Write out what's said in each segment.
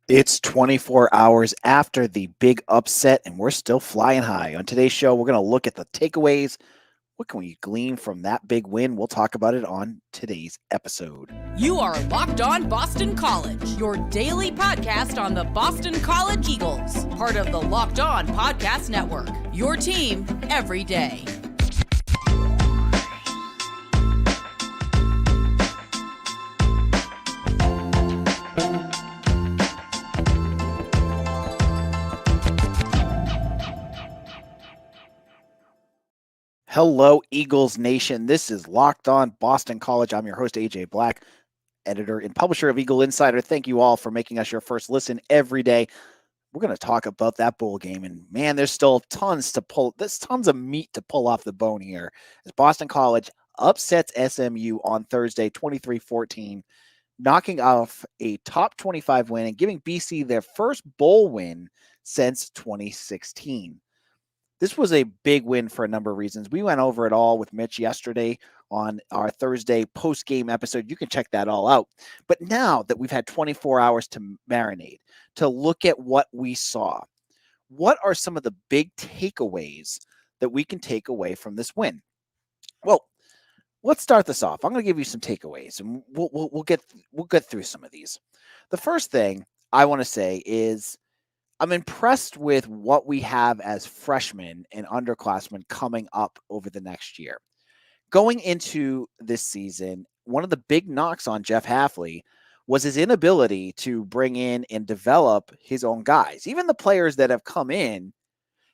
It's 24 hours after the big upset, and we're still flying high. On today's show, we're going to look at the takeaways. What can we glean from that big win? We'll talk about it on today's episode. You are Locked On Boston College, your daily podcast on the Boston College Eagles, part of the Locked On Podcast Network, your team every day. Hello, Eagles Nation. This is Locked On Boston College. I'm your host, AJ Black, editor and publisher of Eagle Insider. Thank you all for making us your first listen every day. We're going to talk about that bowl game, and man, there's still tons to pull. There's tons of meat to pull off the bone here as Boston College upsets SMU on Thursday, 23-14, knocking off a top 25 win and giving BC their first bowl win since 2016. This was a big win for a number of reasons. We went over it all with Mitch yesterday on our Thursday post-game episode. You can check that all out. But now that we've had 24 hours to marinate, to look at what we saw, what are some of the big takeaways that we can take away from this win? Well, let's start this off. I'm going to give you some takeaways, and we'll get through some of these. The first thing I want to say is I'm impressed with what we have as freshmen and underclassmen coming up over the next year. Going into this season, one of the big knocks on Jeff Hafley was his inability to bring in and develop his own guys. Even the players that have come in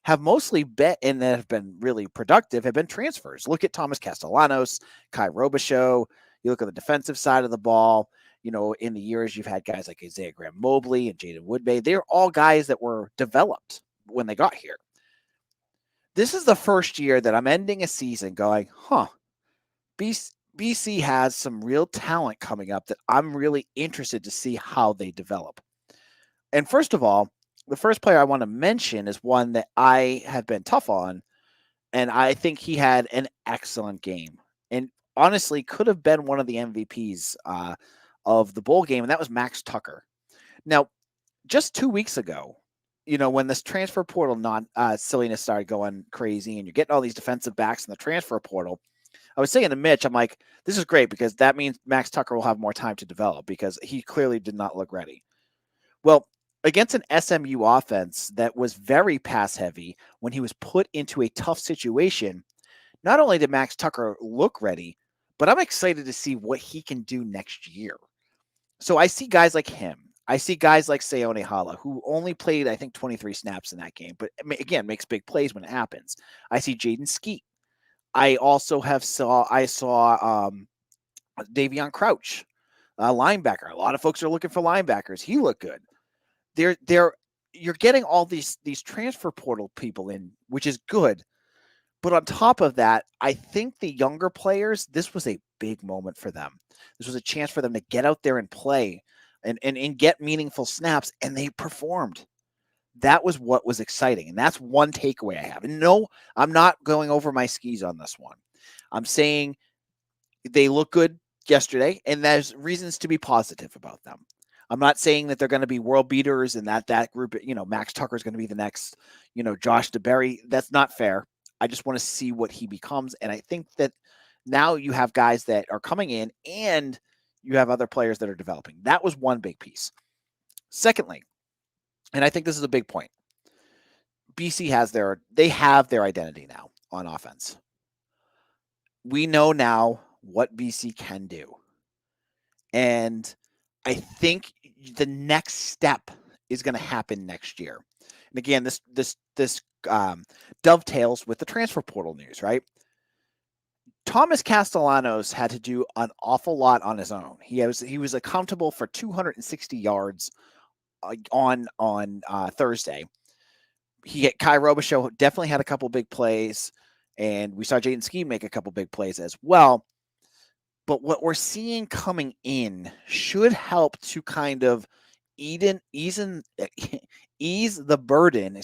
have mostly bet and that have been really productive have been transfers. Look at Thomas Castellanos, Kai Robichaux. You look at the defensive side of the ball. You know, in the years you've had guys like Isaiah Graham Mobley and Jaden Woodbay. They're all guys that were developed when they got here. This is the first year that I'm ending a season going, BC has some real talent coming up that I'm really interested to see how they develop. And first of all, the first player I want to mention is one that I have been tough on, and I think he had an excellent game. And honestly, could have been one of the MVPs of the bowl game, and that was Max Tucker. Now, just 2 weeks ago, you know, when this transfer portal silliness started going crazy and you're getting all these defensive backs in the transfer portal, I was saying to Mitch, I'm like, this is great because that means Max Tucker will have more time to develop because he clearly did not look ready. Well, against an SMU offense that was very pass heavy, when he was put into a tough situation, not only did Max Tucker look ready, but I'm excited to see what he can do next year. So I see guys like him. I see guys like Sayone Hala, who only played, I think, 23 snaps in that game, but again, makes big plays when it happens. I see Jaden Skeet. I also saw Davion Crouch, linebacker. A lot of folks are looking for linebackers. He looked good. You're getting all these transfer portal people in, which is good. But on top of that, I think the younger players, this was a big moment for them. This was a chance for them to get out there and play and get meaningful snaps, and they performed. That was what was exciting, and that's one takeaway I have. And no, I'm not going over my skis on this one. I'm saying they look good yesterday, and there's reasons to be positive about them. I'm not saying that they're going to be world beaters and that group, you know, Max Tucker is going to be the next, you know, Josh DeBerry. That's not fair. I just want to see what he becomes. And I think that now you have guys that are coming in and you have other players that are developing. That was one big piece. Secondly, and I think this is a big point, BC have their identity now on offense. We know now what BC can do. And I think the next step is going to happen next year. And again, this dovetails with the transfer portal news, right? Thomas Castellanos had to do an awful lot on his own. He was accountable for 260 yards on Thursday. Kai Robichaux definitely had a couple big plays, and we saw Jaden Skeet make a couple big plays as well. But what we're seeing coming in should help to kind of ease the burden,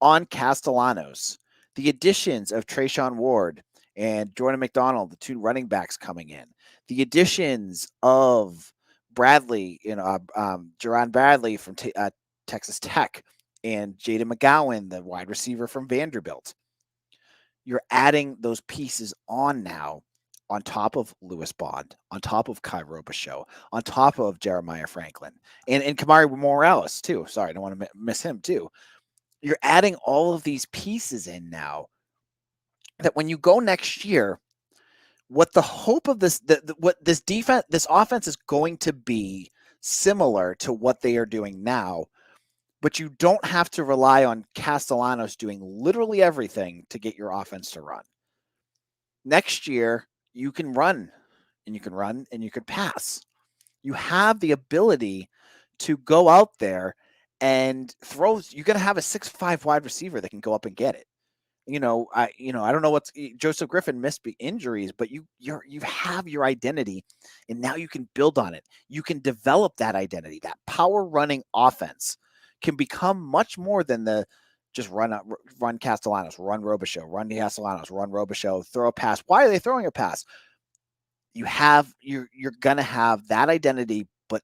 on Castellanos. The additions of Trayshawn Ward and Jordan McDonald, the two running backs coming in. The additions of Bradley, Jerron Bradley from Texas Tech, and Jaden McGowan, the wide receiver from Vanderbilt. You're adding those pieces on now, on top of Lewis Bond, on top of Kai Robichaux, on top of Jeremiah Franklin, and Kamari Morales too. Sorry, I don't want to miss him too. You're adding all of these pieces in now that when you go next year, what the hope of what this defense, this offense is going to be similar to what they are doing now, but you don't have to rely on Castellanos doing literally everything to get your offense to run. Next year, you can run, and you can run, and you can pass. You have the ability to go out there and throw. You're going to have a 6'5" wide receiver that can go up and get it. I don't know what's Joseph Griffin missed injuries, but you have your identity, and now you can build on it. You can develop that identity. That power running offense can become much more than the just run Castellanos, run Robichaux, run Castellanos, run Robichaux, throw a pass. Why are they throwing a pass? You're gonna have that identity, but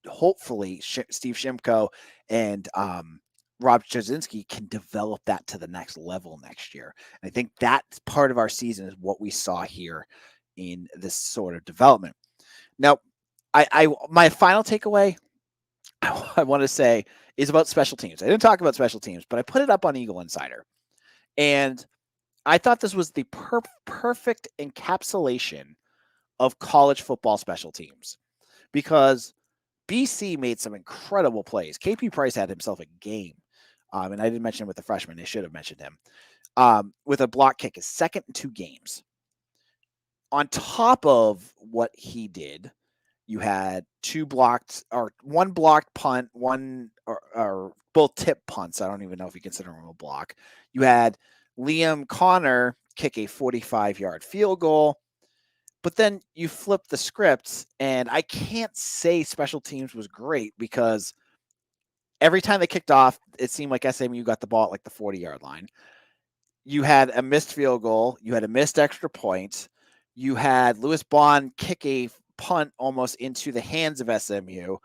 hopefully Steve Shimko and Rob Jasinski can develop that to the next level next year. And I think that's part of our season is what we saw here in this sort of development. Now, my final takeaway I want to say is about special teams. I didn't talk about special teams, but I put it up on Eagle Insider. And I thought this was the perfect encapsulation of college football special teams because BC made some incredible plays. KP Price had himself a game. And I didn't mention him with the freshman. They should have mentioned him. With a block kick, his second in 2 games. On top of what he did, you had 2 blocked or 1 blocked punt, one or both tip punts. I don't even know if you consider them a block. You had Liam Connor kick a 45-yard field goal. But then you flip the script, and I can't say special teams was great because every time they kicked off, it seemed like SMU got the ball at like the 40-yard line. You had a missed field goal. You had a missed extra point. You had Lewis Bond kick a punt almost into the hands of SMU.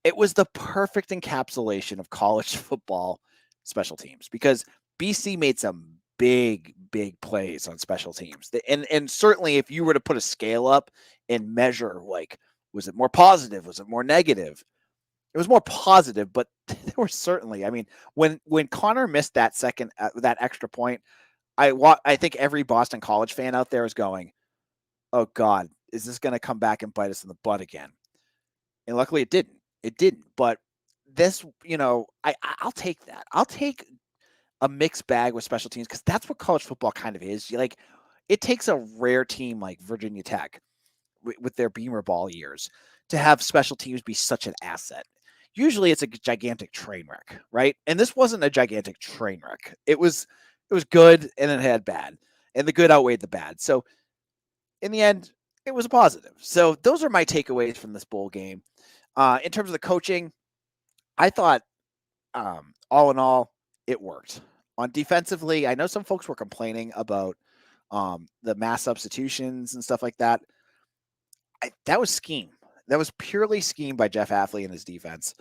It was the perfect encapsulation of college football special teams because BC made some big plays on special teams. And certainly if you were to put a scale up and measure, like, was it more positive? Was it more negative? It was more positive, but there were certainly, I mean, when Connor missed that second, that extra point, I think every Boston College fan out there is going, oh God, is this going to come back and bite us in the butt again? And luckily it didn't. It didn't. But this, I'll take that. I'll take a mixed bag with special teams because that's what college football kind of is. Like, it takes a rare team like Virginia Tech with their Beamer ball years to have special teams be such an asset. Usually it's a gigantic train wreck, right? And this wasn't a gigantic train wreck. It was good and it had bad, and the good outweighed the bad. So in the end, it was a positive. So those are my takeaways from this bowl game. In terms of the coaching, I thought all in all, it worked. On defensively, I know some folks were complaining about the mass substitutions and stuff like that. That was scheme. That was purely scheme by Jeff Hafley and his defense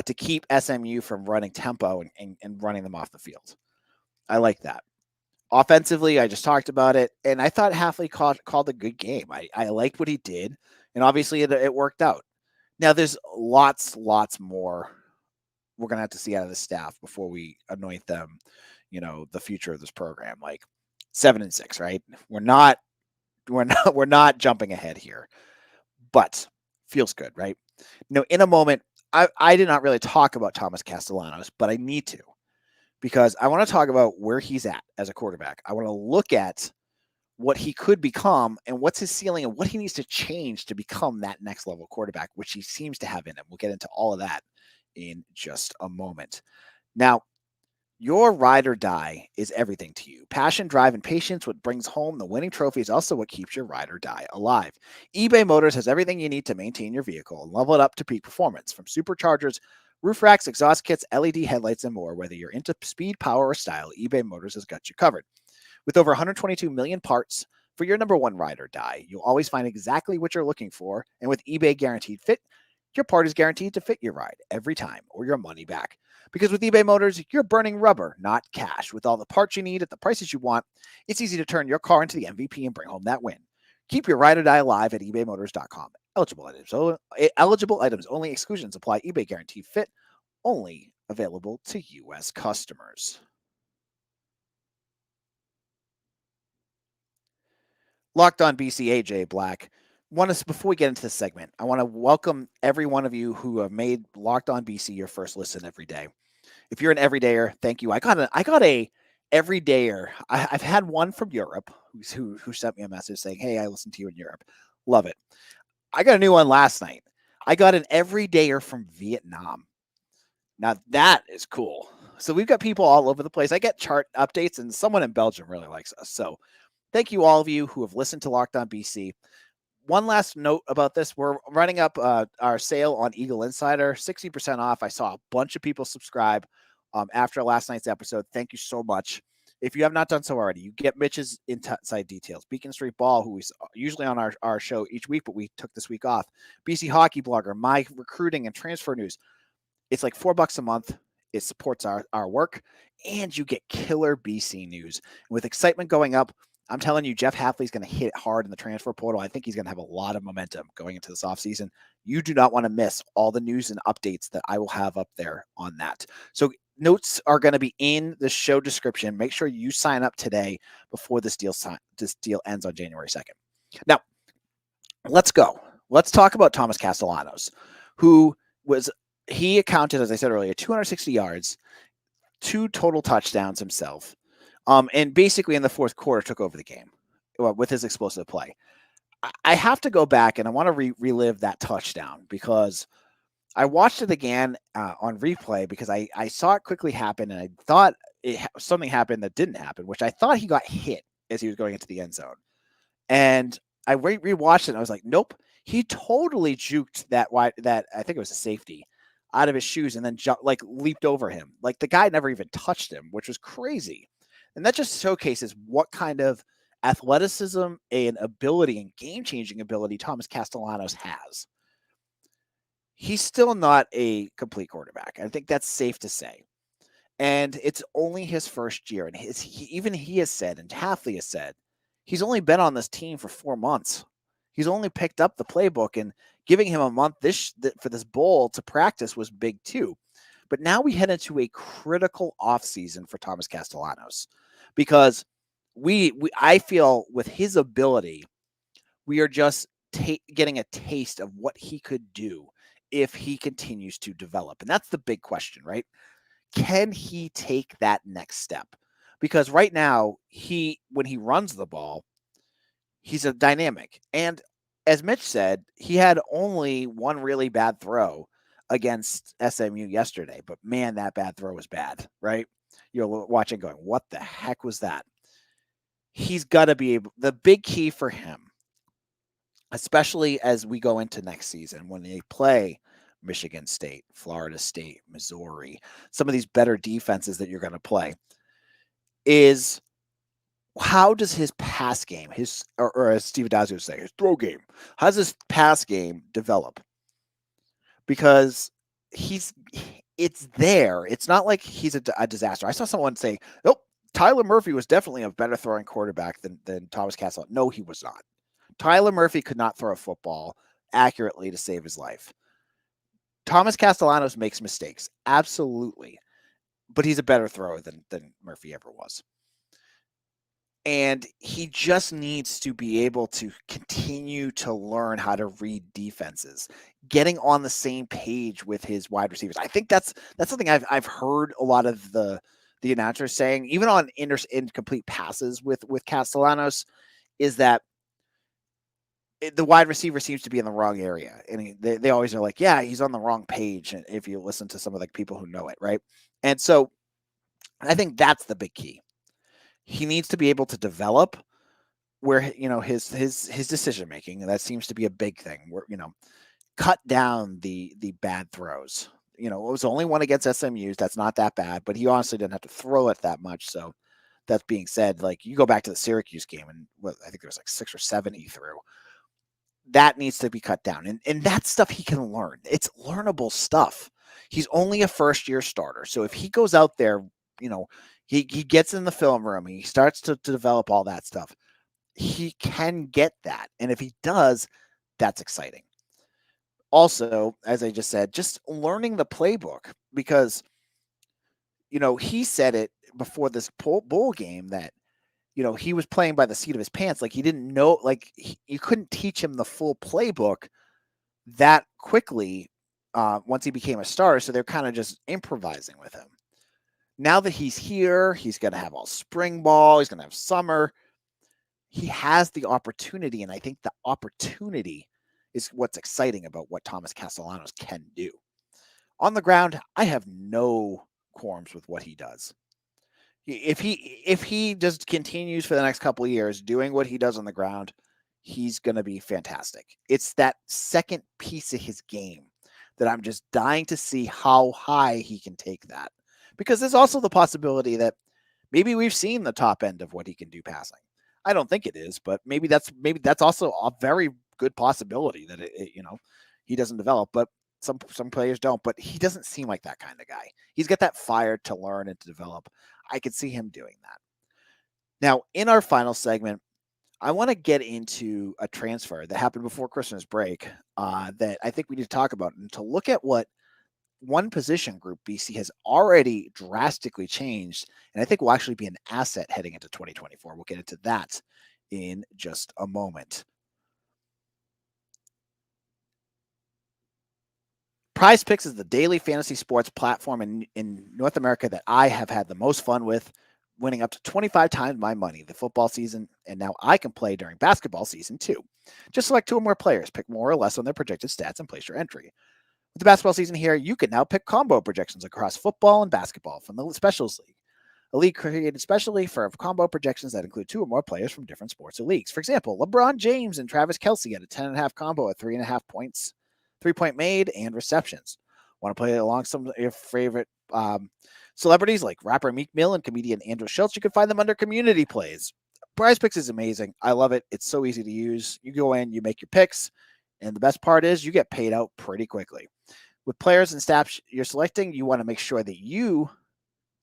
to keep SMU from running tempo and running them off the field. I like that. Offensively, I just talked about it, and I thought Hafley called a good game. I liked what he did, and obviously it worked out. Now, there's lots more we're going to have to see out of the staff before we anoint them, the future of this program. Like 7-6, right? We're not jumping ahead here, but feels good, right? In a moment, I did not really talk about Thomas Castellanos, but I need to, because I want to talk about where he's at as a quarterback. I want to look at what he could become and what's his ceiling and what he needs to change to become that next level quarterback, which he seems to have in him. We'll get into all of that in just a moment. Now, your ride or die is everything to you. Passion, drive, and patience, what brings home the winning trophy, is also what keeps your ride or die alive. eBay Motors has everything you need to maintain your vehicle and level it up to peak performance. From superchargers, roof racks, exhaust kits, LED headlights, and more. Whether you're into speed, power, or style, eBay Motors has got you covered. With over 122 million parts For your number one ride or die, you'll always find exactly what you're looking for. And with eBay Guaranteed Fit, your part is guaranteed to fit your ride every time or your money back. Because with eBay Motors, you're burning rubber, not cash. With all the parts you need at the prices you want, it's easy to turn your car into the MVP and bring home that win. Keep your ride or die alive at ebaymotors.com. Eligible items only. Exclusions apply. eBay Guaranteed Fit only available to U.S. customers. Locked on BC, AJ Black. Before we get into this segment, I want to welcome every one of you who have made Locked on BC your first listen every day. If you're an everydayer, thank you. I got a everydayer. I've had one from Europe who sent me a message saying, "Hey, I listened to you in Europe. Love it." I got a new one last night. I got an everydayer from Vietnam. Now that is cool. So we've got people all over the place. I get chart updates, and someone in Belgium really likes us. So thank you, all of you who have listened to Locked on BC. One last note about this. We're running up our sale on Eagle Insider, 60% off. I saw a bunch of people subscribe after last night's episode. Thank you so much. If you have not done so already, you get Mitch's inside details. Beacon Street Ball, who is usually on our show each week, but we took this week off. BC Hockey Blogger, my recruiting and transfer news. It's like $4 a month. It supports our work, and you get killer BC news. With excitement going up, I'm telling you, Jeff Hafley's going to hit it hard in the transfer portal. I think he's going to have a lot of momentum going into this offseason. You do not want to miss all the news and updates that I will have up there on that. So notes are going to be in the show description. Make sure you sign up today before this deal ends on January 2nd. Now, let's go. Let's talk about Thomas Castellanos, he accounted, as I said earlier, 260 yards, 2 total touchdowns himself. And basically in the fourth quarter took over the game with his explosive play. I have to go back and I want to relive that touchdown because I watched it again on replay because I saw it quickly happen and I thought something happened that didn't happen, which I thought he got hit as he was going into the end zone. And I rewatched it and I was like, nope, he totally juked that I think it was a safety out of his shoes and then leaped over him. Like the guy never even touched him, which was crazy. And that just showcases what kind of athleticism and ability and game-changing ability Thomas Castellanos has. He's still not a complete quarterback. I think that's safe to say. And it's only his first year. And he has said, and Hafley has said, he's only been on this team for 4 months. He's only picked up the playbook, and giving him a month for this bowl to practice was big too. But now we head into a critical offseason for Thomas Castellanos because I feel with his ability, we are just getting a taste of what he could do if he continues to develop. And that's the big question, right? Can he take that next step? Because right now, when he runs the ball, he's a dynamic. And as Mitch said, he had only one really bad throw against SMU yesterday, but man, that bad throw was bad, right? You're watching going, what the heck was that? He's got to be able, the big key for him, especially as we go into next season, when they play Michigan State, Florida State, Missouri, some of these better defenses that you're going to play, is how does his pass game, or as Steve Dazio would say, his throw game, how does his pass game develop? Because it's there. It's not like he's a disaster. I saw someone say, nope, Tyler Murphy was definitely a better throwing quarterback than Thomas Castellanos. No, he was not. Tyler Murphy could not throw a football accurately to save his life. Thomas Castellanos makes mistakes, absolutely, but he's a better thrower than Murphy ever was. And he just needs to be able to continue to learn how to read defenses, getting on the same page with his wide receivers. I think that's something I've heard a lot of the announcers saying, even on incomplete passes with Castellanos, is that the wide receiver seems to be in the wrong area. And they always are like, yeah, he's on the wrong page. And if you listen to some of the people who know it, right? And so I think that's the big key. He needs to be able to develop where, his decision making. That seems to be a big thing. Where, cut down the bad throws. It was only one against SMU. That's not that bad, but he honestly didn't have to throw it that much. So That being said, like you go back to the Syracuse game and I think there was like 6 or 7 he threw. That needs to be cut down. And that's stuff he can learn. It's learnable stuff. He's only a first year starter. So if he goes out there, he gets in the film room, he starts to develop all that stuff. He can get that. And if he does, that's exciting. Also, as I just said, just learning the playbook because, he said it before this bowl game that, he was playing by the seat of his pants. Like he didn't know, like you couldn't teach him the full playbook that quickly once he became a starter. So they're kind of just improvising with him. Now that he's here, he's going to have all spring ball. He's going to have summer. He has the opportunity. And I think the opportunity is what's exciting about what Thomas Castellanos can do. On the ground, I have no qualms with what he does. If he just continues for the next couple of years doing what he does on the ground, he's going to be fantastic. It's that second piece of his game that I'm just dying to see how high he can take that. Because there's also the possibility that maybe we've seen the top end of what he can do passing. I don't think it is, but maybe that's also a very good possibility that he doesn't develop, but some players don't, but he doesn't seem like that kind of guy. He's got that fire to learn and to develop. I could see him doing that. Now, in our final segment, I want to get into a transfer that happened before Christmas break that I think we need to talk about and to look at what one position group BC has already drastically changed, and I think will actually be an asset heading into 2024. We'll get into that in just a moment. Prize Picks is the daily fantasy sports platform in North America that I have had the most fun with, winning up to 25 times my money the football season, and now I can play during basketball season too. Just select 2 or more players, pick more or less on their projected stats, and place your entry. With the basketball season here, you can now pick combo projections across football and basketball from the Specials League, a league created specially for combo projections that include 2 or more players from different sports or leagues. For example, LeBron James and Travis Kelce had a 10.5 combo at 3.5 points, 3-point made, and receptions. Want to play along some of your favorite celebrities like rapper Meek Mill and comedian Andrew Schultz? You can find them under community plays. Prize Picks is amazing. I love it. It's so easy to use. You go in, you make your picks, and the best part is you get paid out pretty quickly. With players and staff you're selecting, you want to make sure that you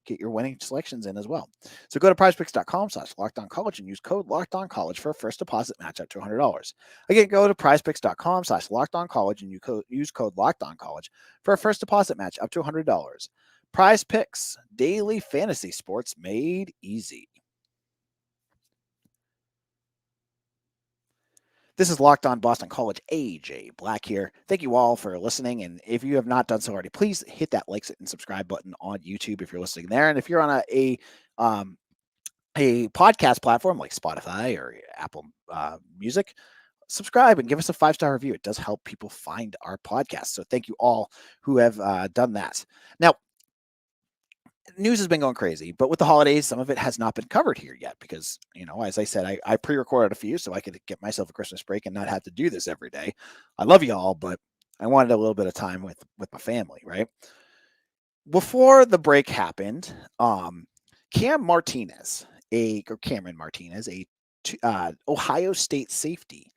get your winning selections in as well. So go to prizepicks.com/lockedoncollege and use code LockedOnCollege for a first deposit match up to $100. Again, go to prizepicks.com/lockedoncollege and use code LockedOnCollege for a first deposit match up to $100. Prize Picks, daily fantasy sports made easy. This is Locked On Boston College. AJ Black here. Thank you all for listening. And if you have not done so already, please hit that like and subscribe button on YouTube if you're listening there. And if you're on a podcast platform like Spotify or Apple Music, subscribe and give us a 5-star review. It does help people find our podcast. So thank you all who have done that. Now, news has been going crazy, but with the holidays, some of it has not been covered here yet because, as I said, I pre-recorded a few so I could get myself a Christmas break and not have to do this every day. I love you all, but I wanted a little bit of time with my family, right? Before the break happened, Cameron Martinez, a Ohio State safety,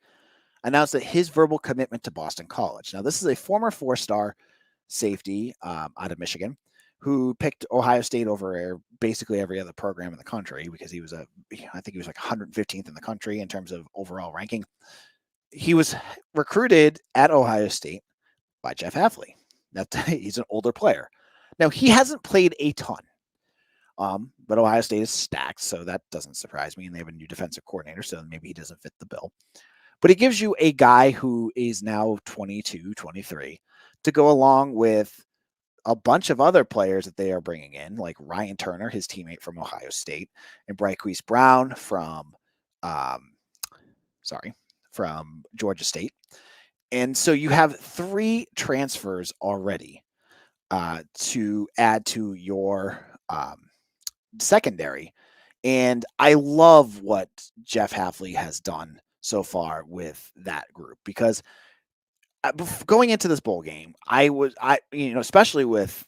announced that his verbal commitment to Boston College. Now, this is a former 4-star safety out of Michigan who picked Ohio State over basically every other program in the country because he was I think he was like 115th in the country in terms of overall ranking. He was recruited at Ohio State by Jeff Hafley. He's an older player. Now, he hasn't played a ton, but Ohio State is stacked, so that doesn't surprise me, and they have a new defensive coordinator, so maybe he doesn't fit the bill. But it gives you a guy who is now 22, 23 to go along with a bunch of other players that they are bringing in, like Ryan Turner, his teammate from Ohio State, and Bryquise Brown from Georgia State. And so you have 3 transfers already to add to your secondary. And I love what Jeff Hafley has done so far with that group because going into this bowl game, especially with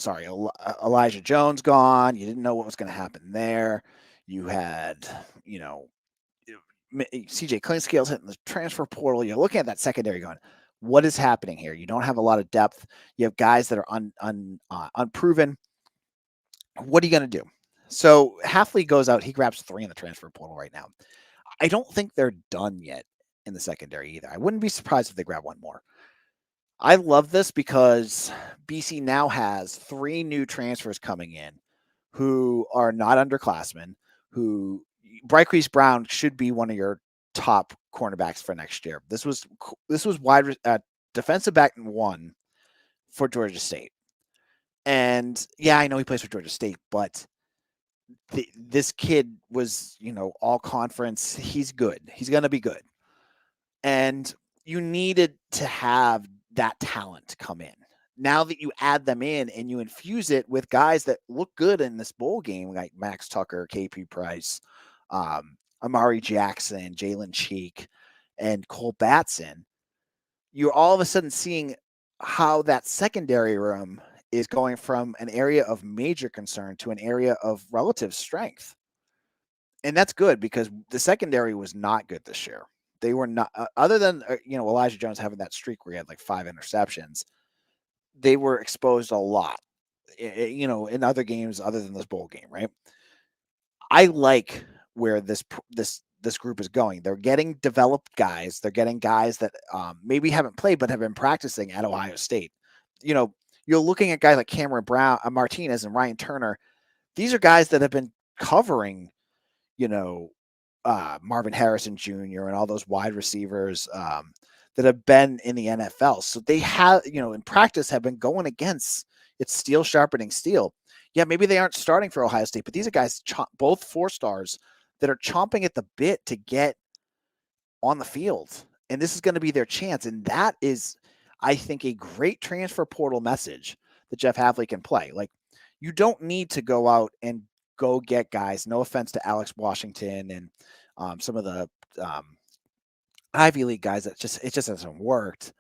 Elijah Jones gone. You didn't know what was going to happen there. You had, CJ Clinkscale's hitting the transfer portal. You're looking at that secondary going, what is happening here? You don't have a lot of depth. You have guys that are unproven. What are you going to do? So Halfley goes out. He grabs 3 in the transfer portal right now. I don't think they're done yet in the secondary either. I wouldn't be surprised if they grab one more. I love this because BC now has 3 new transfers coming in who are not underclassmen, who Bryquise Brown should be one of your top cornerbacks for next year. This was defensive back 1 for Georgia State. And yeah, I know he plays for Georgia State, but this kid was, all conference. He's good. He's going to be good. And you needed to have that talent come in. Now that you add them in and you infuse it with guys that look good in this bowl game, like Max Tucker, KP Price, Amari Jackson, Jalen Cheek, and Cole Batson, you're all of a sudden seeing how that secondary room is going from an area of major concern to an area of relative strength. And that's good because the secondary was not good this year. They were not, other than, Elijah Jones having that streak where he had like 5 interceptions, they were exposed a lot, in other games other than this bowl game, right? I like where this group is going. They're getting developed guys. They're getting guys that maybe haven't played but have been practicing at Ohio State. You're looking at guys like Cameron Martinez and Ryan Turner. These are guys that have been covering, Marvin Harrison Jr. and all those wide receivers that have been in the NFL. So they have, in practice have been going against it's steel sharpening steel. Yeah, maybe they aren't starting for Ohio State, but these are guys, both 4 stars that are chomping at the bit to get on the field. And this is going to be their chance. And that is, I think, a great transfer portal message that Jeff Havley can play. Like, you don't need to go out and go get guys. No offense to Alex Washington and some of the Ivy League guys it just hasn't worked.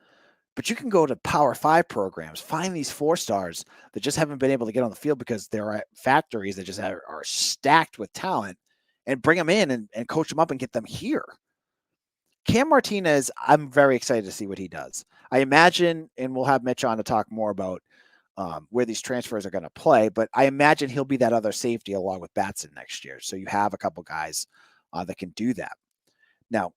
But you can go to Power 5 programs, find these 4 stars that just haven't been able to get on the field because they're at factories that just are stacked with talent, and bring them in and coach them up and get them here. Cam Martinez, I'm very excited to see what he does. I imagine, and we'll have Mitch on to talk more about where these transfers are going to play, but I imagine he'll be that other safety along with Batson next year. So you have a couple guys that can do that. Now,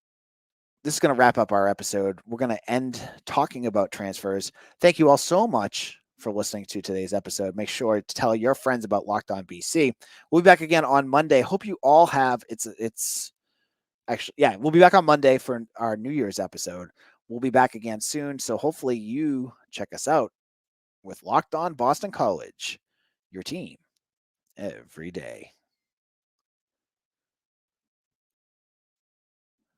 this is going to wrap up our episode. We're going to end talking about transfers. Thank you all so much for listening to today's episode. Make sure to tell your friends about Locked On BC. We'll be back again on Monday. Hope you all have we'll be back on Monday for our New Year's episode. We'll be back again soon. So hopefully you check us out with Locked On Boston College, your team every day.